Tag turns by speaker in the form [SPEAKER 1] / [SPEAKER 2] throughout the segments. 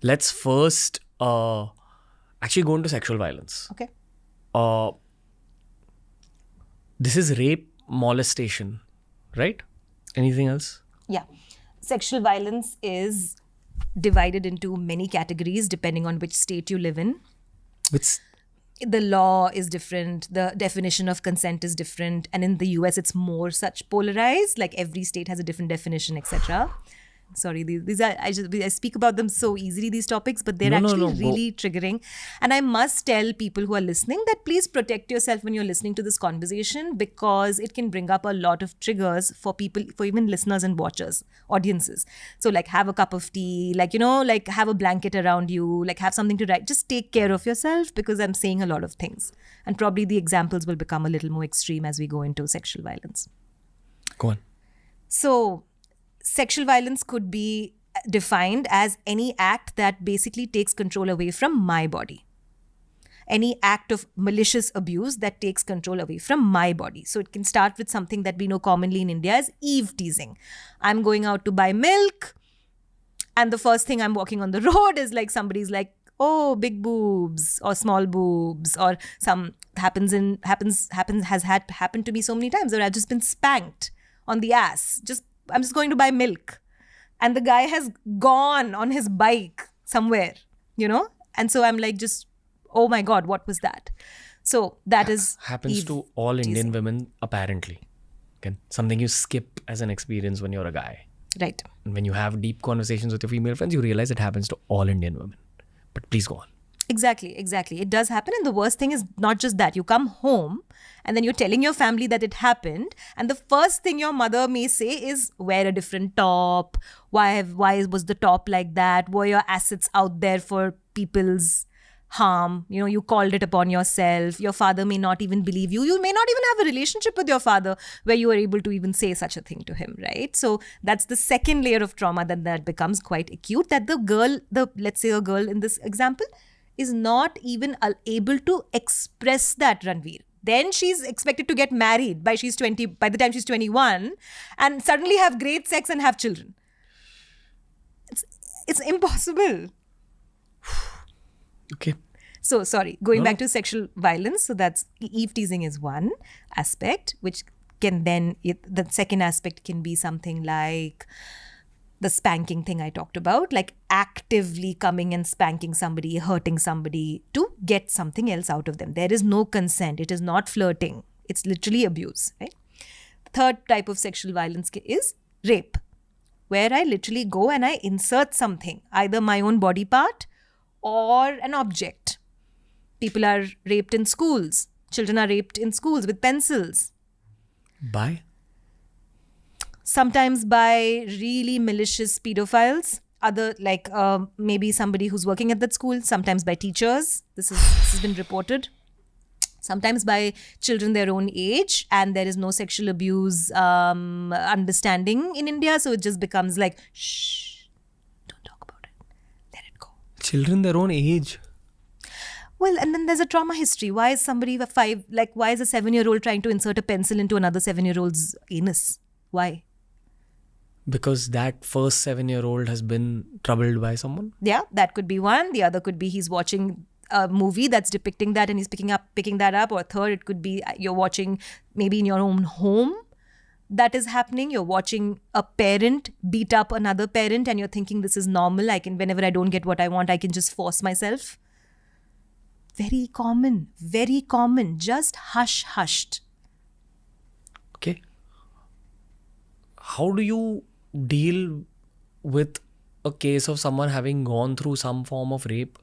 [SPEAKER 1] Let's first actually go into sexual violence.
[SPEAKER 2] Okay.
[SPEAKER 1] This is rape, molestation, right? Anything else?
[SPEAKER 2] Yeah. Sexual violence is divided into many categories depending on which state you live in.
[SPEAKER 1] Which
[SPEAKER 2] The law is different, the definition of consent is different, and in the US it's more such polarized, like every state has a different definition, etc. Sorry, these are I speak about them so easily, these topics, but they're actually really triggering. And I must tell people who are listening that please protect yourself when you're listening to this conversation, because it can bring up a lot of triggers for people, for even listeners and watchers, audiences. So like have a cup of tea, like, like have a blanket around you, like have something to write. Just take care of yourself, because I'm saying a lot of things. And probably the examples will become a little more extreme as we go into sexual violence.
[SPEAKER 1] Go on.
[SPEAKER 2] So sexual violence could be defined as any act that basically takes control away from my body. Any act of malicious abuse that takes control away from my body. So it can start with something that we know commonly in India as eve teasing. I'm going out to buy milk, and the first thing I'm walking on the road is like somebody's like, oh, big boobs or small boobs, or some happened to me so many times, or I've just been spanked on the ass. I'm just going to buy milk. And the guy has gone on his bike somewhere, And so I'm like, just, oh my God, what was that? So that
[SPEAKER 1] happens to all Indian women, apparently. Okay? Something you skip as an experience when you're a guy.
[SPEAKER 2] Right.
[SPEAKER 1] And when you have deep conversations with your female friends, you realize it happens to all Indian women. But please go on.
[SPEAKER 2] Exactly. It does happen. And the worst thing is not just that. You come home and then you're telling your family that it happened. And the first thing your mother may say is, wear a different top. Why was the top like that? Were your assets out there for people's harm? You called it upon yourself. Your father may not even believe you. You may not even have a relationship with your father where you are able to even say such a thing to him, right? So that's the second layer of trauma that becomes quite acute, that let's say a girl in this example, is not even able to express that, Ranveer. Then she's expected to get married by the time she's 21, and suddenly have great sex and have children. It's impossible.
[SPEAKER 1] Okay.
[SPEAKER 2] So, sorry, going back to sexual violence. So that's eve teasing is one aspect, which can then, the second aspect can be something like the spanking thing I talked about, like actively coming and spanking somebody, hurting somebody to get something else out of them. There is no consent. It is not flirting. It's literally abuse, right? Third type of sexual violence is rape, where I literally go and I insert something, either my own body part or an object. People are raped in schools. Children are raped in schools with pencils.
[SPEAKER 1] By?
[SPEAKER 2] Sometimes by really malicious pedophiles, maybe somebody who's working at that school, sometimes by teachers. This has been reported. Sometimes by children their own age, and there is no sexual abuse understanding in India, so it just becomes like, shh, don't talk about it. Let it go.
[SPEAKER 1] Children their own age?
[SPEAKER 2] Well, and then there's a trauma history. Why is somebody why is a 7-year-old trying to insert a pencil into another 7-year-old's anus? Why?
[SPEAKER 1] Because that first 7-year-old has been troubled by someone?
[SPEAKER 2] Yeah, that could be one. The other could be he's watching a movie that's depicting that and he's picking that up. Or third, it could be you're watching maybe in your own home that is happening. You're watching a parent beat up another parent and you're thinking this is normal. Whenever I don't get what I want, I can just force myself. Very common. Just hushed.
[SPEAKER 1] Okay. How do you deal with a case of someone having gone through some form of rape?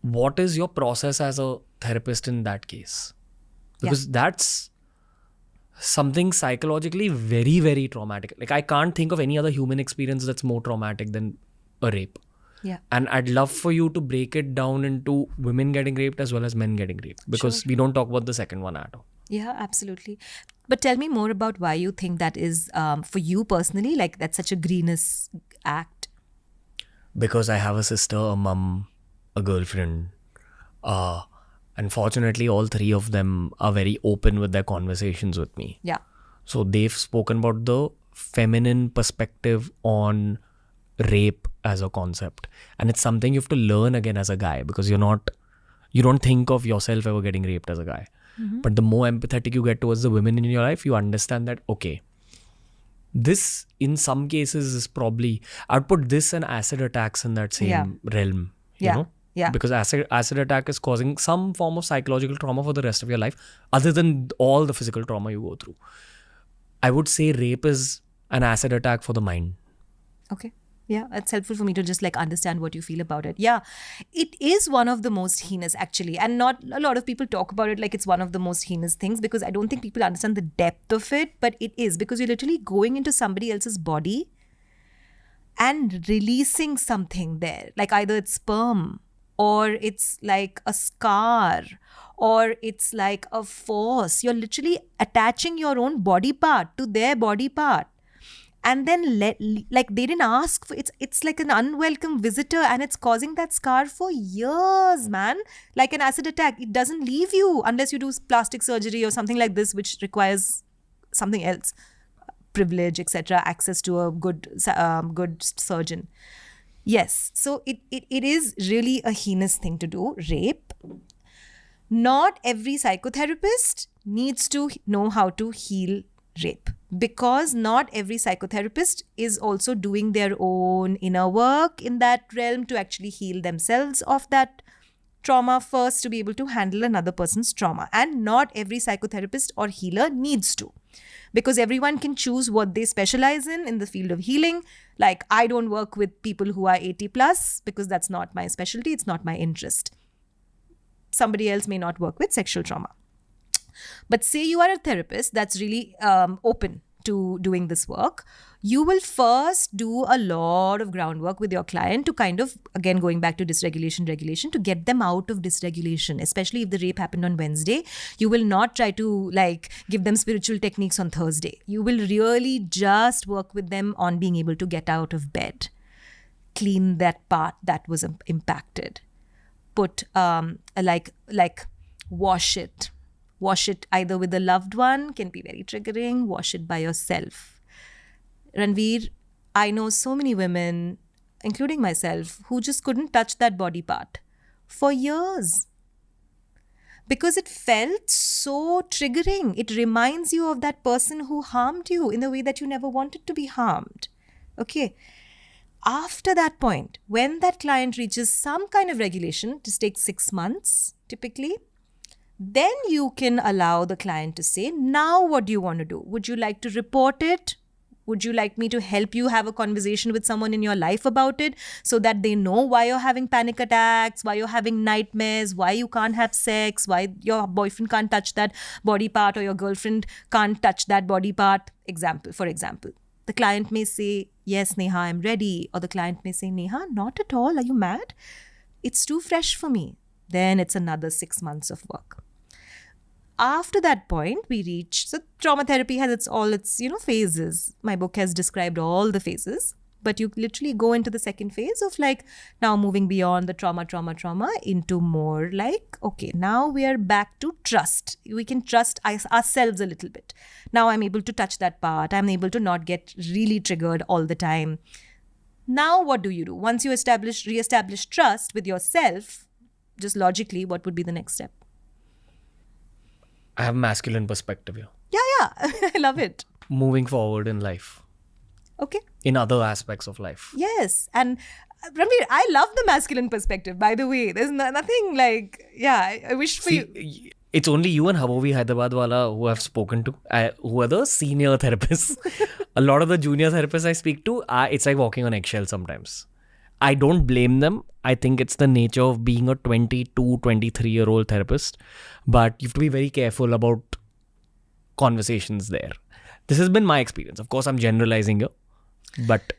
[SPEAKER 1] What is your process as a therapist in that case? Because that's something psychologically very, very traumatic. Like, I can't think of any other human experience that's more traumatic than a rape.
[SPEAKER 2] Yeah.
[SPEAKER 1] And I'd love for you to break it down into women getting raped as well as men getting raped, because we don't talk about the second one at all.
[SPEAKER 2] Yeah, absolutely. But tell me more about why you think that is, for you personally, like that's such a grievous act.
[SPEAKER 1] Because I have a sister, a mum, a girlfriend. Unfortunately, all three of them are very open with their conversations with me.
[SPEAKER 2] Yeah.
[SPEAKER 1] So they've spoken about the feminine perspective on rape as a concept, and it's something you have to learn again as a guy, because you don't think of yourself ever getting raped as a guy. But the more empathetic you get towards the women in your life, you understand that, okay, this in some cases is probably, I'd put this and acid attacks in that same realm, you know?
[SPEAKER 2] Yeah.
[SPEAKER 1] Because acid attack is causing some form of psychological trauma for the rest of your life, other than all the physical trauma you go through. I would say rape is an acid attack for the mind.
[SPEAKER 2] Okay. Yeah, it's helpful for me to just like understand what you feel about it. Yeah, it is one of the most heinous actually. And not a lot of people talk about it like it's one of the most heinous things, because I don't think people understand the depth of it. But it is, because you're literally going into somebody else's body and releasing something there. Like either it's sperm, or it's like a scar, or it's like a force. You're literally attaching your own body part to their body part. And then like they didn't ask for it's like an unwelcome visitor, and it's causing that scar for years, man. Like an acid attack, it doesn't leave you unless you do plastic surgery or something like this, which requires something else, privilege, etc., access to a good surgeon. Yes, so it is really a heinous thing to do, rape. Not every psychotherapist needs to know how to heal rape, because not every psychotherapist is also doing their own inner work in that realm to actually heal themselves of that trauma first to be able to handle another person's trauma. And not every psychotherapist or healer needs to, because everyone can choose what they specialize in the field of healing. Like I don't work with people who are 80 plus because that's not my specialty, it's not my interest. Somebody else may not work with sexual trauma. But say you are a therapist that's really open to doing this work, you will first do a lot of groundwork with your client to kind of, again, going back to dysregulation, regulation, to get them out of dysregulation. Especially if the rape happened on Wednesday, you will not try to like give them spiritual techniques on Thursday. You will really just work with them on being able to get out of bed, clean that part that was impacted, put like wash it. Wash it either with a loved one, can be very triggering. Wash it by yourself. Ranveer, I know so many women, including myself, who just couldn't touch that body part for years because it felt so triggering. It reminds you of that person who harmed you in a way that you never wanted to be harmed. Okay. After that point, when that client reaches some kind of regulation, this takes 6 months typically, then you can allow the client to say, now what do you want to do? Would you like to report it? Would you like me to help you have a conversation with someone in your life about it so that they know why you're having panic attacks, why you're having nightmares, why you can't have sex, why your boyfriend can't touch that body part or your girlfriend can't touch that body part? For example, the client may say, yes, Neha, I'm ready. Or the client may say, Neha, not at all. Are you mad? It's too fresh for me. Then it's another 6 months of work. After that point, we reach, so trauma therapy has its phases. My book has described all the phases, but you literally go into the second phase of like now moving beyond the trauma into more like, okay, now we are back to trust. We can trust ourselves a little bit. Now I'm able to touch that part. I'm able to not get really triggered all the time. Now what do you do? Once you reestablish trust with yourself, just logically, what would be the next step?
[SPEAKER 1] I have masculine perspective here.
[SPEAKER 2] Yeah. I love it.
[SPEAKER 1] Moving forward in life.
[SPEAKER 2] Okay.
[SPEAKER 1] In other aspects of life.
[SPEAKER 2] Yes. And Ranveer, I love the masculine perspective, by the way. There's nothing like, I wish for you.
[SPEAKER 1] It's only you and Habovi Hyderabad wala who I've spoken to, who are the senior therapists. A lot of the junior therapists I speak to, it's like walking on eggshells sometimes. I don't blame them. I think it's the nature of being a 22, 23-year-old therapist. But you have to be very careful about conversations there. This has been my experience. Of course, I'm generalizing here. But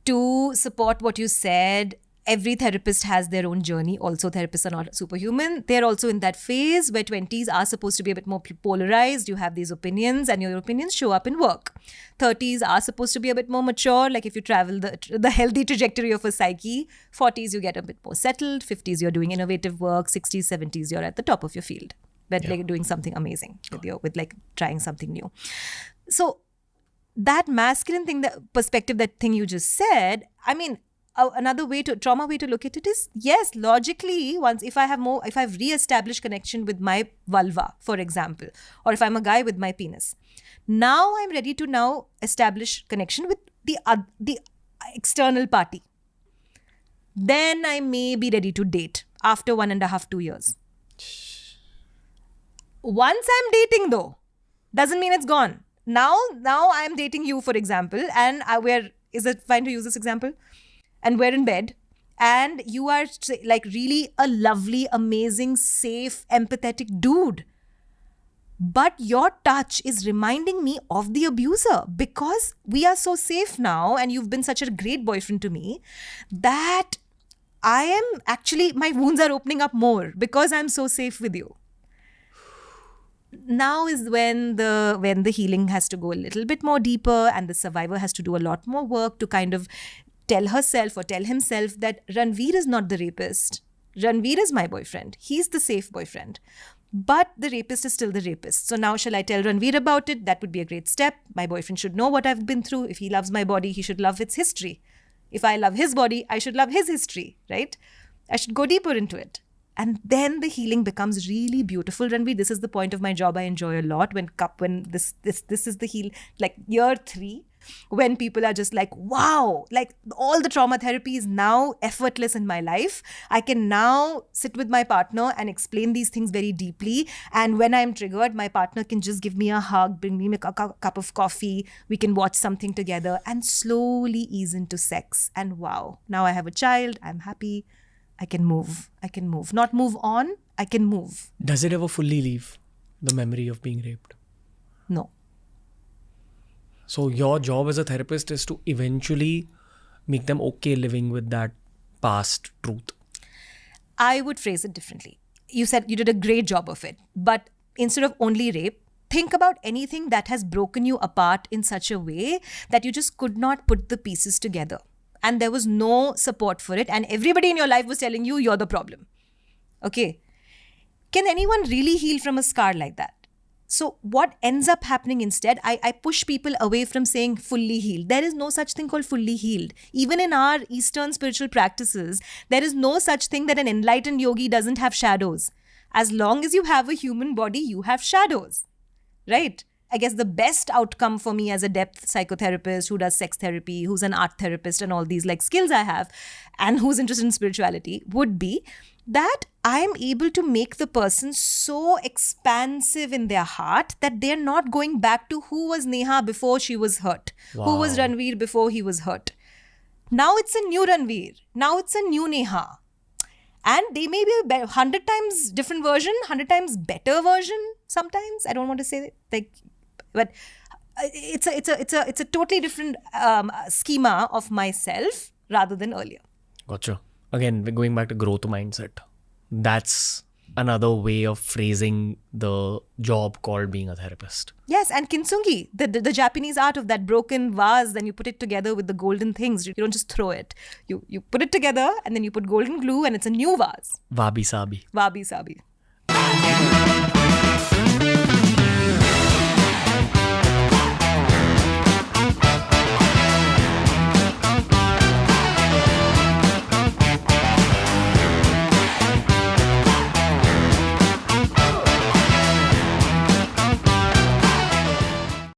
[SPEAKER 2] to support what you said, every therapist has their own journey. Also, therapists are not superhuman. They're also in that phase where 20s are supposed to be a bit more polarized. You have these opinions and your opinions show up in work. 30s are supposed to be a bit more mature. Like if you travel the healthy trajectory of a psyche. 40s, you get a bit more settled. 50s, you're doing innovative work. 60s, 70s, you're at the top of your field. But like doing something amazing with like trying something new. So that masculine thing, the perspective, that thing you just said, I mean, another trauma way to look at it is, yes, logically, if I've re-established connection with my vulva, for example, or if I'm a guy with my penis, now I'm ready to now establish connection with the external party. Then I may be ready to date after 1.5, 2 years. Once I'm dating, though, doesn't mean it's gone. Now I'm dating you, for example, and is it fine to use this example? And we're in bed, and you are like really a lovely, amazing, safe, empathetic dude. But your touch is reminding me of the abuser, because we are so safe now and you've been such a great boyfriend to me that my wounds are opening up more because I'm so safe with you. Now is when the healing has to go a little bit more deeper, and the survivor has to do a lot more work to kind of tell herself or tell himself that Ranveer is not the rapist. Ranveer is my boyfriend. He's the safe boyfriend. But the rapist is still the rapist. So now shall I tell Ranveer about it? That would be a great step. My boyfriend should know what I've been through. If he loves my body, he should love its history. If I love his body, I should love his history, right? I should go deeper into it. And then the healing becomes really beautiful. Ranveer, this is the point of my job I enjoy a lot. When this is the heal, like year 3, when people are just like, wow, like all the trauma therapy is now effortless in my life. I can now sit with my partner and explain these things very deeply. And when I'm triggered, my partner can just give me a hug, bring me a cup of coffee. We can watch something together and slowly ease into sex. And wow, now I have a child. I'm happy. I can move. Not move on. I can move.
[SPEAKER 1] Does it ever fully leave the memory of being raped?
[SPEAKER 2] No.
[SPEAKER 1] So your job as a therapist is to eventually make them okay living with that past truth.
[SPEAKER 2] I would phrase it differently. You said you did a great job of it. But instead of only rape, think about anything that has broken you apart in such a way that you just could not put the pieces together. And there was no support for it. And everybody in your life was telling you, you're the problem. Okay. Can anyone really heal from a scar like that? So what ends up happening instead, I push people away from saying fully healed. There is no such thing called fully healed. Even in our Eastern spiritual practices, there is no such thing that an enlightened yogi doesn't have shadows. As long as you have a human body, you have shadows. Right? I guess the best outcome for me as a depth psychotherapist who does sex therapy, who's an art therapist and all these like skills I have, and who's interested in spirituality, would be that I'm able to make the person so expansive in their heart that they're not going back to who was Neha before she was hurt, who was Ranveer before he was hurt. Now it's a new Ranveer. Now it's a new Neha. And they may be a 100 times different version, 100 times better version sometimes. I don't want to say like, but it's a totally different schema of myself rather than earlier.
[SPEAKER 1] Gotcha. Again, we're going back to growth mindset. That's another way of phrasing the job called being a therapist.
[SPEAKER 2] Yes, and kintsugi, the Japanese art of that broken vase, then you put it together with the golden things. You don't just throw it. You put it together and then you put golden glue and it's a new vase.
[SPEAKER 1] Wabi sabi.
[SPEAKER 2] Wabi sabi.